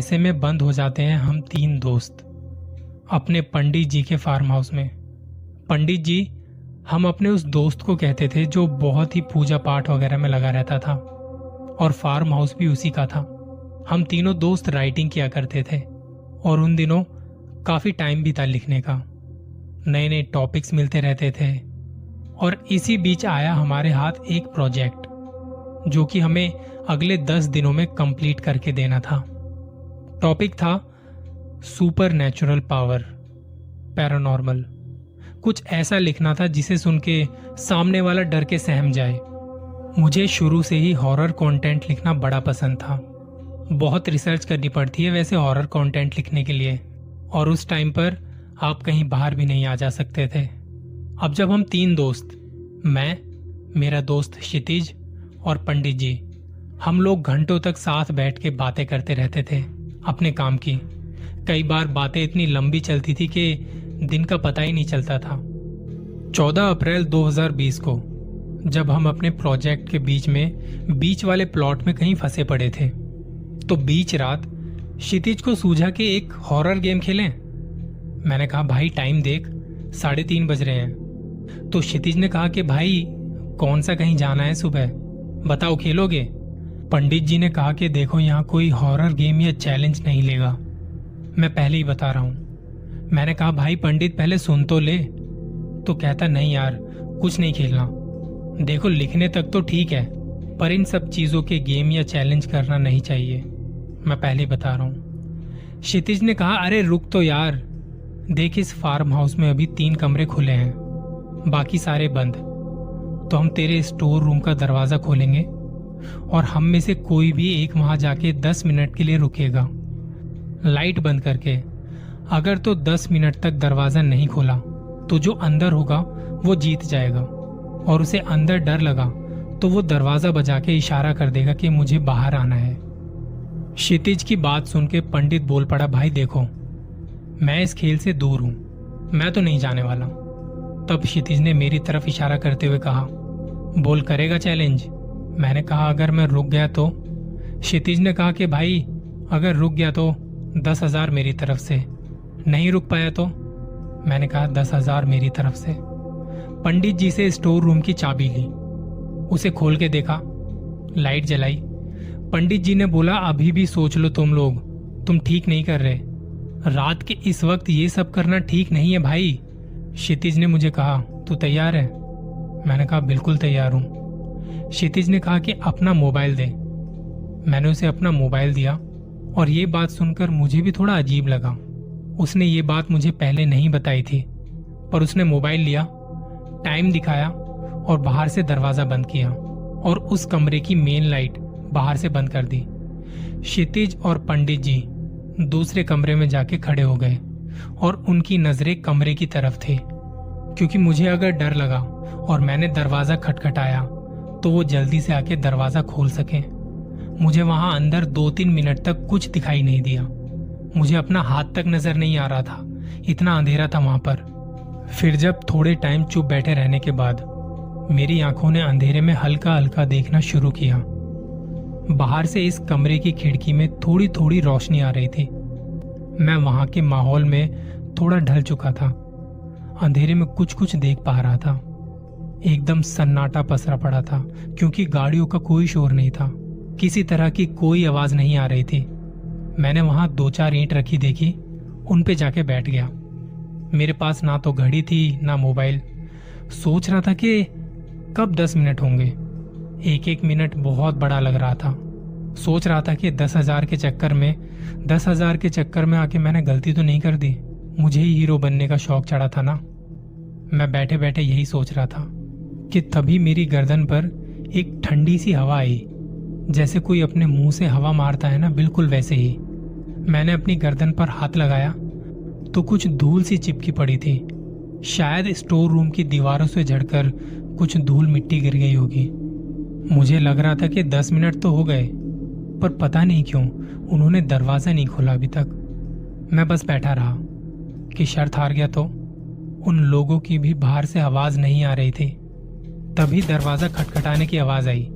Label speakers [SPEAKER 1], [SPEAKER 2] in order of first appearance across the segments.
[SPEAKER 1] ऐसे में बंद हो जाते हैं हम तीन दोस्त अपने पंडित जी के फार्म हाउस में। पंडित जी हम अपने उस दोस्त को कहते थे जो बहुत ही पूजा पाठ वगैरह में लगा रहता था और फार्म हाउस भी उसी का था। हम तीनों दोस्त राइटिंग किया करते थे और उन दिनों काफी टाइम भी था लिखने का। नए नए टॉपिक्स मिलते रहते थे और इसी बीच आया हमारे हाथ एक प्रोजेक्ट जो कि हमें अगले 10 दिनों में कंप्लीट करके देना था। टॉपिक था सुपर नेचुरल पावर, पैरानॉर्मल। कुछ ऐसा लिखना था जिसे सुन के सामने वाला डर के सहम जाए। मुझे शुरू से ही हॉरर कंटेंट लिखना बड़ा पसंद था। बहुत रिसर्च करनी पड़ती है वैसे हॉरर कंटेंट लिखने के लिए, और उस टाइम पर आप कहीं बाहर भी नहीं आ जा सकते थे। अब जब हम तीन दोस्त, मैं, मेरा दोस्त क्षितिज और पंडित जी, हम लोग घंटों तक साथ बैठ के बातें करते रहते थे अपने काम की। कई बार बातें इतनी लंबी चलती थी कि दिन का पता ही नहीं चलता था। 14 अप्रैल 2020 को जब हम अपने प्रोजेक्ट के बीच वाले प्लॉट में कहीं फंसे पड़े थे, तो बीच रात क्षितिज को सूझा कि एक हॉरर गेम खेलें। मैंने कहा भाई टाइम देख, 3:30 बज रहे हैं। तो क्षितिज ने कहा कि भाई कौन सा कहीं जाना है सुबह, बताओ खेलोगे? पंडित जी ने कहा कि देखो यहाँ कोई हॉरर गेम या चैलेंज नहीं लेगा, मैं पहले ही बता रहा हूँ। मैंने कहा भाई पंडित पहले सुन तो ले। तो कहता नहीं यार कुछ नहीं खेलना, देखो लिखने तक तो ठीक है पर इन सब चीजों के गेम या चैलेंज करना नहीं चाहिए, मैं पहले ही बता रहा हूँ। क्षितिज ने कहा अरे रुक तो यार, देख इस फार्म हाउस में अभी 3 कमरे खुले हैं, बाकी सारे बंद। तो हम तेरे स्टोर रूम का दरवाजा खोलेंगे और हम में से कोई भी एक वहां जाके 10 मिनट के लिए रुकेगा लाइट बंद करके। अगर तो 10 मिनट तक दरवाजा नहीं खोला तो जो अंदर होगा वो जीत जाएगा, और उसे अंदर डर लगा तो वो दरवाजा बजा के इशारा कर देगा कि मुझे बाहर आना है। क्षितिज की बात सुन के पंडित बोल पड़ा भाई देखो मैं इस खेल से दूर हूं, मैं तो नहीं जाने वाला। तब क्षितिज ने मेरी तरफ इशारा करते हुए कहा बोल करेगा चैलेंज? मैंने कहा अगर मैं रुक गया तो? क्षितिज ने कहा कि भाई अगर रुक गया तो 10,000 मेरी तरफ से, नहीं रुक पाया तो? मैंने कहा 10,000 मेरी तरफ से। पंडित जी से स्टोर रूम की चाबी ली, उसे खोल के देखा, लाइट जलाई। पंडित जी ने बोला अभी भी सोच लो तुम लोग, तुम ठीक नहीं कर रहे, रात के इस वक्त ये सब करना ठीक नहीं है भाई। क्षितिज ने मुझे कहा तू तैयार है? मैंने कहा बिल्कुल तैयार हूं। क्षितिज ने कहा कि अपना मोबाइल दे। मैंने उसे अपना मोबाइल दिया और ये बात सुनकर मुझे भी थोड़ा अजीब लगा। उसने ये बात मुझे पहले नहीं बताई थी, पर उसने मोबाइल लिया, टाइम दिखाया और बाहर से दरवाजा बंद किया और उस कमरे की मेन लाइट बाहर से बंद कर दी। क्षितिज और पंडित जी दूसरे कमरे में जाके खड़े हो गए और उनकी नजरें कमरे की तरफ थी, क्योंकि मुझे अगर डर लगा और मैंने दरवाजा खटखटाया तो वो जल्दी से आके दरवाजा खोल सके। मुझे वहां अंदर 2-3 मिनट तक कुछ दिखाई नहीं दिया, मुझे अपना हाथ तक नजर नहीं आ रहा था, इतना अंधेरा था वहां पर। फिर जब थोड़े टाइम चुप बैठे रहने के बाद मेरी आंखों ने अंधेरे में हल्का हल्का देखना शुरू किया। बाहर से इस कमरे की खिड़की में थोड़ी थोड़ी रोशनी आ रही थी। मैं वहां के माहौल में थोड़ा ढल चुका था, अंधेरे में कुछ कुछ देख पा रहा था। एकदम सन्नाटा पसरा पड़ा था क्योंकि गाड़ियों का कोई शोर नहीं था, किसी तरह की कोई आवाज नहीं आ रही थी। मैंने वहां 2-4 ईंट रखी देखी, उन पे जाके बैठ गया। मेरे पास ना तो घड़ी थी ना मोबाइल। सोच रहा था कि कब 10 मिनट होंगे। एक एक मिनट बहुत बड़ा लग रहा था। सोच रहा था कि 10,000 के चक्कर में आके मैंने गलती तो नहीं कर दी। मुझे ही हीरो बनने का शौक चढ़ा था ना। मैं बैठे बैठे यही सोच रहा था कि तभी मेरी गर्दन पर एक ठंडी सी हवा आई, जैसे कोई अपने मुंह से हवा मारता है ना, बिल्कुल वैसे ही। मैंने अपनी गर्दन पर हाथ लगाया तो कुछ धूल सी चिपकी पड़ी थी। शायद स्टोर रूम की दीवारों से झड़कर कुछ धूल मिट्टी गिर गई होगी। मुझे लग रहा था कि 10 मिनट तो हो गए, पर पता नहीं क्यों उन्होंने दरवाजा नहीं खोला अभी तक। मैं बस बैठा रहा कि शर्त हार गया तो। उन लोगों की भी बाहर से आवाज नहीं आ रही थी। तभी दरवाजा खटखटाने की आवाज आई।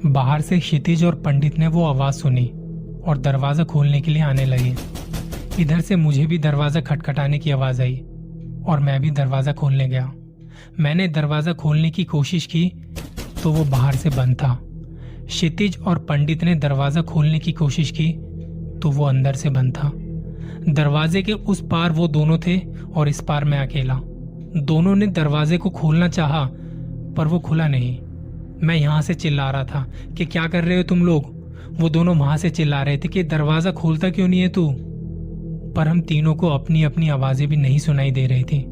[SPEAKER 1] बाहर से क्षितिज और पंडित ने वो आवाज सुनी और दरवाजा खोलने के लिए आने लगे। इधर से मुझे भी दरवाजा खटखटाने की आवाज आई और मैं भी दरवाजा खोलने गया। मैंने दरवाजा खोलने की कोशिश की तो वो बाहर से बंद था। क्षितिज और पंडित ने दरवाजा खोलने की कोशिश की तो वो अंदर से बंद था। दरवाजे के उस पार वो दोनों थे और इस पार मैं अकेला। दोनों ने दरवाजे को खोलना चाहा पर वो खुला नहीं। मैं यहां से चिल्ला रहा था कि क्या कर रहे हो तुम लोग। वो दोनों वहां से चिल्ला रहे थे कि दरवाजा खोलता क्यों नहीं है तू। पर हम तीनों को अपनी अपनी आवाजें भी नहीं सुनाई दे रही थी।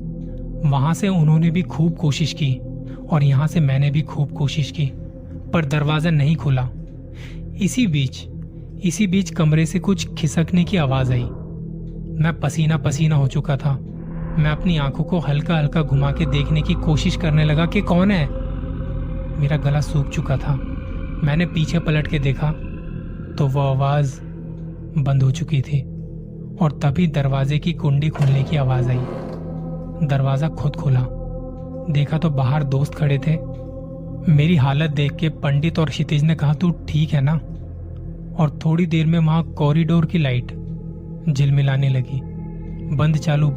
[SPEAKER 1] वहां से उन्होंने भी खूब कोशिश की और यहां से मैंने भी खूब कोशिश की पर दरवाजा नहीं खुला। इसी बीच कमरे से कुछ खिसकने की आवाज आई। मैं पसीना पसीना हो चुका था। मैं अपनी आंखों को हल्का हल्का घुमा के देखने की कोशिश करने लगा कि कौन है। मेरा गला सूख चुका था। मैंने पीछे पलट के देखा तो वो आवाज बंद हो चुकी थी और तभी दरवाजे की कुंडी खुलने की आवाज आई। दरवाजा खुद खुला। देखा तो बाहर दोस्त खड़े थे। मेरी हालत देख के पंडित और क्षितिज ने कहा तू ठीक है ना। और थोड़ी देर में वहां कॉरिडोर की लाइट झिलमिलाने लगी, बंद चालू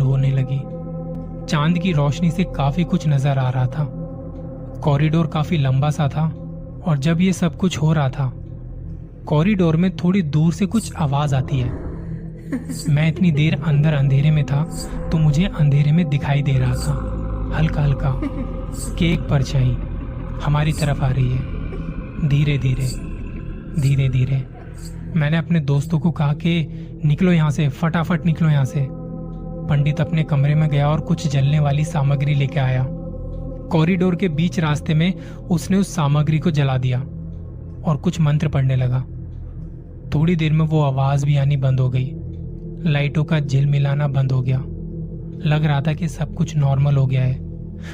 [SPEAKER 1] होने लगी। चांद की रोशनी से काफी कुछ नजर आ रहा था। कॉरिडोर काफी लंबा सा था और जब ये सब कुछ हो रहा था कॉरिडोर में थोड़ी दूर से कुछ आवाज आती है। मैं इतनी देर अंदर अंधेरे में था तो मुझे अंधेरे में दिखाई दे रहा था हल्का हल्का कि एक परछाई हमारी तरफ आ रही है। धीरे धीरे मैंने अपने दोस्तों को कहा कि निकलो यहाँ से, फटाफट निकलो यहाँ से। पंडित अपने कमरे में गया और कुछ जलने वाली सामग्री लेके आया। कॉरिडोर के बीच रास्ते में उसने उस सामग्री को जला दिया और कुछ मंत्र पढ़ने लगा। थोड़ी देर में वो आवाज भी आनी बंद हो गई। लाइटों का झिलमिलाना बंद हो गया। लग रहा था कि सब कुछ नॉर्मल हो गया है।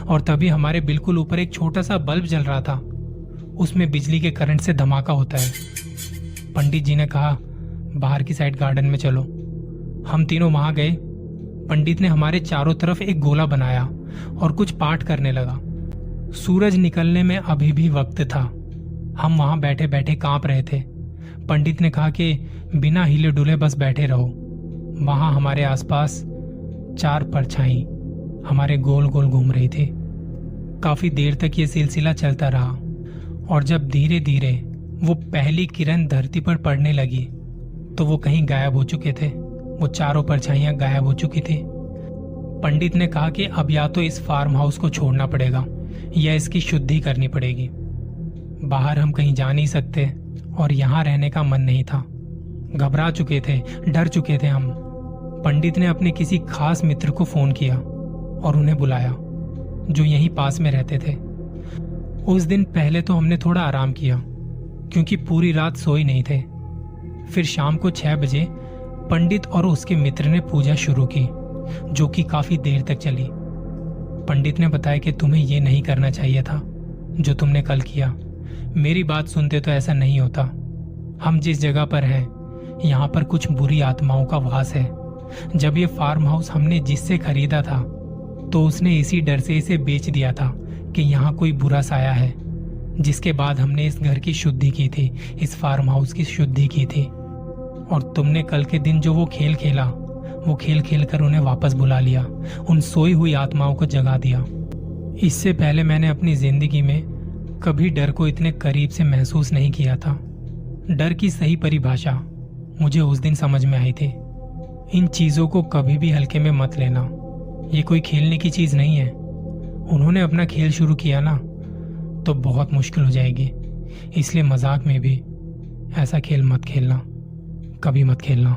[SPEAKER 1] और तभी हमारे बिल्कुल ऊपर एक छोटा सा बल्ब जल रहा था। उसमें बिजली के करंट से धमाका होता है। पंडित जी ने कहा बाहर की साइड गार्डन में चलो। हम तीनों वहां गए। पंडित ने हमारे चारों तरफ एक गोला बनाया और कुछ पाठ करने लगा। सूरज निकलने में अभी भी वक्त था। हम वहां बैठे बैठे कांप रहे थे। पंडित ने कहा कि बिना हिले डुले बस बैठे रहो। वहां हमारे आसपास 4 परछाई हमारे गोल गोल घूम रही थी। काफी देर तक ये सिलसिला चलता रहा और जब धीरे धीरे वो पहली किरण धरती पर पड़ने लगी तो वो कहीं गायब हो चुके थे। वो चारों परछाइयां गायब हो चुकी थी। पंडित ने कहा कि अब या तो इस फार्म हाउस को छोड़ना पड़ेगा या इसकी शुद्धि करनी पड़ेगी। बाहर हम कहीं जा नहीं सकते और यहाँ रहने का मन नहीं था। घबरा चुके थे, डर चुके थे हम। पंडित ने अपने किसी खास मित्र को फोन किया और उन्हें बुलाया जो यहीं पास में रहते थे। उस दिन पहले तो हमने थोड़ा आराम किया क्योंकि पूरी रात सोए नहीं थे। फिर शाम को 6 बजे पंडित और उसके मित्र ने पूजा शुरू की जो कि काफी देर तक चली। पंडित ने बताया कि तुम्हें ये नहीं करना चाहिए था जो तुमने कल किया। मेरी बात सुनते तो ऐसा नहीं होता। हम जिस जगह पर हैं यहाँ पर कुछ बुरी आत्माओं का वास है। जब ये फार्म हाउस हमने जिससे खरीदा था तो उसने इसी डर से इसे बेच दिया था कि यहाँ कोई बुरा साया है। जिसके बाद हमने इस घर की शुद्धि की थी, इस फार्म हाउस की शुद्धि की थी। और तुमने कल के दिन जो वो खेल खेला, वो खेल खेल कर उन्हें वापस बुला लिया, उन सोई हुई आत्माओं को जगा दिया। इससे पहले मैंने अपनी जिंदगी में कभी डर को इतने करीब से महसूस नहीं किया था। डर की सही परिभाषा मुझे उस दिन समझ में आई थी। इन चीजों को कभी भी हल्के में मत लेना। ये कोई खेलने की चीज नहीं है। उन्होंने अपना खेल शुरू किया ना तो बहुत मुश्किल हो जाएगी। इसलिए मजाक में भी ऐसा खेल मत खेलना, कभी मत खेलना।